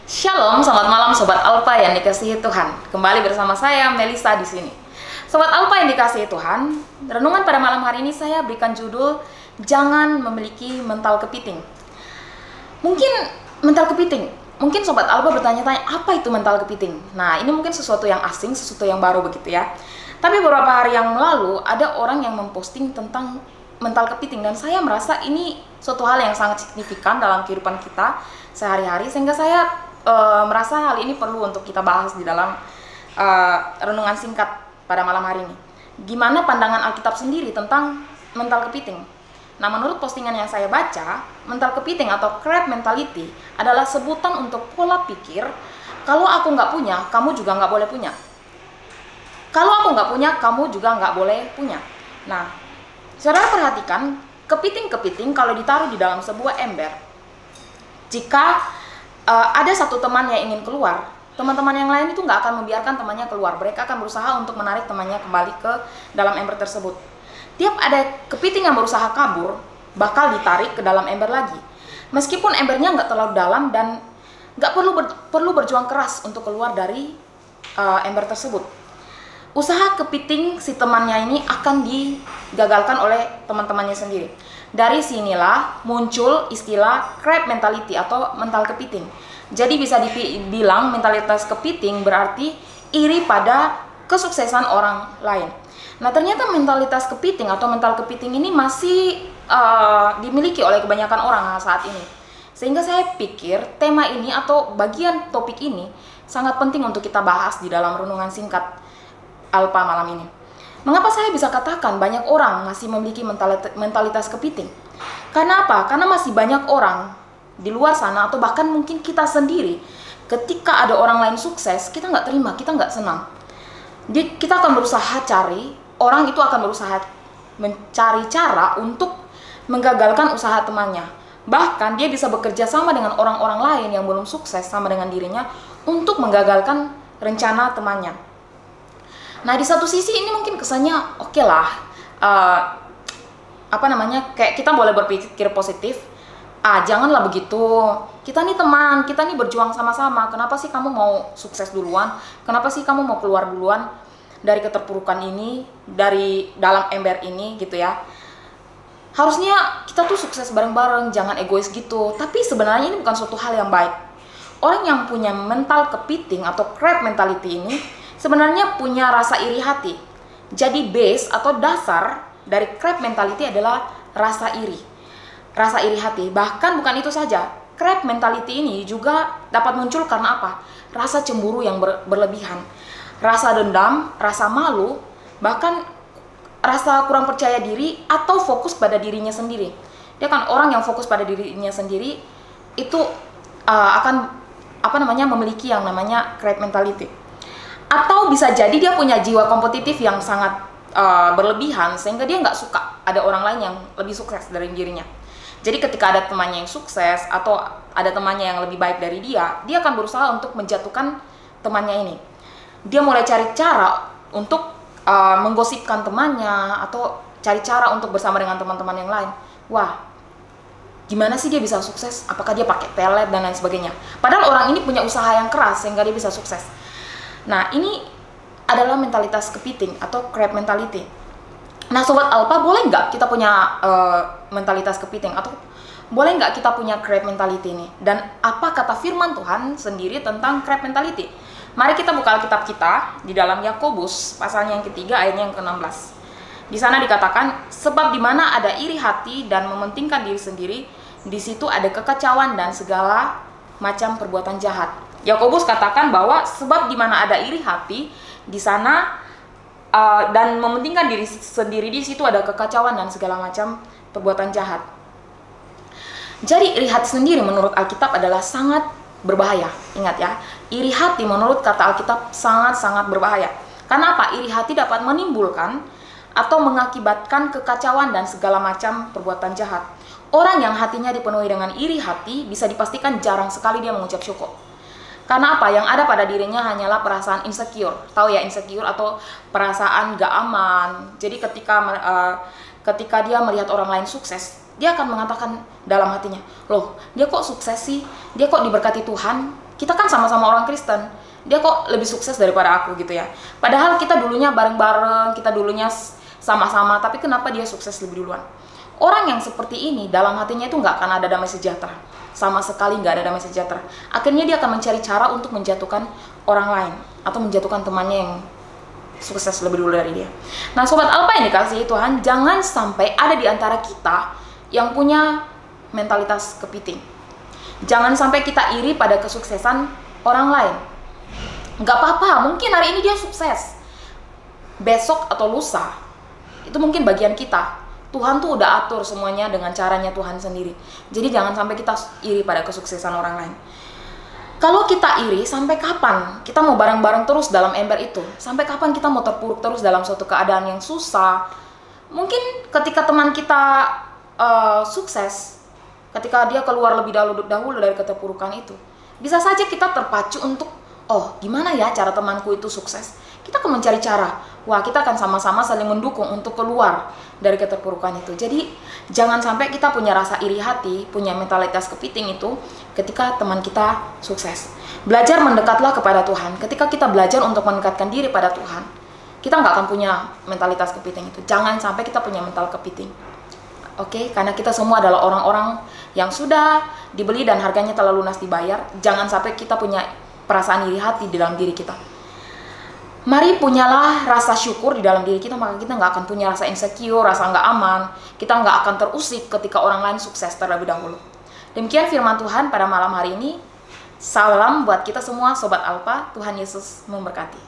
Shalom, selamat malam Sobat Alpha yang dikasihi Tuhan. Kembali bersama saya Melisa di sini. Sobat Alpha yang dikasihi Tuhan, renungan pada malam hari ini saya berikan judul Jangan Memiliki Mental Kepiting. Mungkin mental kepiting, mungkin Sobat Alpha bertanya-tanya apa itu mental kepiting. Nah, ini mungkin sesuatu yang asing, sesuatu yang baru begitu ya. Tapi beberapa hari yang lalu ada orang yang memposting tentang mental kepiting dan saya merasa ini suatu hal yang sangat signifikan dalam kehidupan kita sehari-hari, sehingga saya merasa hal ini perlu untuk kita bahas di dalam renungan singkat pada malam hari ini. Gimana pandangan Alkitab sendiri tentang mental kepiting? Nah, menurut postingan yang saya baca, mental kepiting atau crab mentality adalah sebutan untuk pola pikir kalau aku nggak punya, kamu juga nggak boleh punya. Kalau aku nggak punya, kamu juga nggak boleh punya. Nah, saudara perhatikan, kepiting-kepiting kalau ditaruh di dalam sebuah ember, jika ada satu teman yang ingin keluar, teman-teman yang lain itu nggak akan membiarkan temannya keluar. Mereka akan berusaha untuk menarik temannya kembali ke dalam ember tersebut. Tiap ada kepiting yang berusaha kabur, bakal ditarik ke dalam ember lagi. Meskipun embernya nggak terlalu dalam dan nggak perlu berjuang keras untuk keluar dari ember tersebut. Usaha kepiting si temannya ini akan digagalkan oleh teman-temannya sendiri. Dari sinilah muncul istilah crab mentality atau mental kepiting. Jadi bisa dibilang mentalitas kepiting berarti iri pada kesuksesan orang lain. Nah, ternyata mentalitas kepiting atau mental kepiting ini masih dimiliki oleh kebanyakan orang saat ini. Sehingga saya pikir tema ini atau bagian topik ini sangat penting untuk kita bahas di dalam renungan singkat Alpha malam ini. Mengapa saya bisa katakan banyak orang masih memiliki mentalitas kepiting? Karena apa? Karena masih banyak orang di luar sana atau bahkan mungkin kita sendiri, ketika ada orang lain sukses, kita nggak terima, kita nggak senang. Kita akan berusaha cari, orang itu akan berusaha mencari cara untuk menggagalkan usaha temannya. Bahkan dia bisa bekerja sama dengan orang-orang lain yang belum sukses sama dengan dirinya untuk menggagalkan rencana temannya. Nah, di satu sisi ini mungkin kesannya oke lah, kayak kita boleh berpikir positif. Janganlah begitu, kita nih teman, kita nih berjuang sama-sama. Kenapa sih kamu mau sukses duluan? Kenapa sih kamu mau keluar duluan dari keterpurukan ini, dari dalam ember ini gitu ya? Harusnya kita tuh sukses bareng-bareng, jangan egois gitu. Tapi sebenarnya ini bukan suatu hal yang baik. Orang yang punya mental kepiting atau crab mentality ini sebenarnya punya rasa iri hati. Jadi base atau dasar dari crab mentality adalah rasa iri. Rasa iri hati. Bahkan bukan itu saja. Crab mentality ini juga dapat muncul karena apa? Rasa cemburu yang berlebihan. Rasa dendam, rasa malu, bahkan rasa kurang percaya diri atau fokus pada dirinya sendiri. Dia kan orang yang fokus pada dirinya sendiri itu akan memiliki yang namanya crab mentality. Atau bisa jadi dia punya jiwa kompetitif yang sangat berlebihan sehingga dia nggak suka ada orang lain yang lebih sukses dari dirinya. Jadi ketika ada temannya yang sukses atau ada temannya yang lebih baik dari dia akan berusaha untuk menjatuhkan temannya ini. Dia mulai cari cara untuk menggosipkan temannya atau cari cara untuk bersama dengan teman-teman yang lain. Wah, gimana sih dia bisa sukses? Apakah dia pakai pelet dan lain sebagainya? Padahal orang ini punya usaha yang keras sehingga dia bisa sukses. Nah, ini adalah mentalitas kepiting atau crab mentality. Nah, Sobat Alpha, boleh nggak kita punya mentalitas kepiting? Atau boleh nggak kita punya crab mentality ini? Dan apa kata firman Tuhan sendiri tentang crab mentality? Mari kita buka Alkitab kita di dalam Yakobus, pasalnya yang ketiga, ayatnya yang ke-16. Di sana dikatakan, sebab di mana ada iri hati dan mementingkan diri sendiri, di situ ada kekacauan dan segala macam perbuatan jahat. Yakobus katakan bahwa sebab di mana ada iri hati di sana dan mementingkan diri sendiri, di situ ada kekacauan dan segala macam perbuatan jahat. Jadi iri hati sendiri menurut Alkitab adalah sangat berbahaya. Ingat ya, iri hati menurut kata Alkitab sangat-sangat berbahaya. Karena apa? Iri hati dapat menimbulkan atau mengakibatkan kekacauan dan segala macam perbuatan jahat. Orang yang hatinya dipenuhi dengan iri hati bisa dipastikan jarang sekali dia mengucap syukur. Karena apa? Yang ada pada dirinya hanyalah perasaan insecure. Tahu ya, insecure atau perasaan gak aman. Jadi ketika dia melihat orang lain sukses, dia akan mengatakan dalam hatinya, loh, dia kok sukses sih? Dia kok diberkati Tuhan? Kita kan sama-sama orang Kristen, dia kok lebih sukses daripada aku gitu ya. Padahal kita dulunya bareng-bareng, kita dulunya sama-sama, tapi kenapa dia sukses lebih duluan? Orang yang seperti ini dalam hatinya itu nggak akan ada damai sejahtera, sama sekali nggak ada damai sejahtera. Akhirnya dia akan mencari cara untuk menjatuhkan orang lain atau menjatuhkan temannya yang sukses lebih dulu dari dia. Nah sobat Alfa yang dikasihi Tuhan, jangan sampai ada di antara kita yang punya mentalitas kepiting. Jangan sampai kita iri pada kesuksesan orang lain. Nggak apa-apa, mungkin hari ini dia sukses, besok atau lusa itu mungkin bagian kita. Tuhan tuh udah atur semuanya dengan caranya Tuhan sendiri. Jadi jangan sampai kita iri pada kesuksesan orang lain. Kalau kita iri, sampai kapan kita mau bareng-bareng terus dalam ember itu? Sampai kapan kita mau terpuruk terus dalam suatu keadaan yang susah? Mungkin ketika teman kita sukses, ketika dia keluar lebih dahulu dari keterpurukan itu, bisa saja kita terpacu untuk, oh gimana ya cara temanku itu sukses? Kita akan mencari cara, wah kita akan sama-sama saling mendukung untuk keluar dari keterpurukan itu. Jadi jangan sampai kita punya rasa iri hati, punya mentalitas kepiting itu ketika teman kita sukses. Belajar mendekatlah kepada Tuhan. Ketika kita belajar untuk mendekatkan diri pada Tuhan, kita nggak akan punya mentalitas kepiting itu. Jangan sampai kita punya mental kepiting. Oke, karena kita semua adalah orang-orang yang sudah dibeli dan harganya telah lunas dibayar. Jangan sampai kita punya perasaan iri hati di dalam diri kita. Mari punyalah rasa syukur di dalam diri kita, maka kita nggak akan punya rasa insecure, rasa nggak aman. Kita nggak akan terusik ketika orang lain sukses terlebih dahulu. Demikian firman Tuhan pada malam hari ini. Salam buat kita semua Sobat Alfa, Tuhan Yesus memberkati.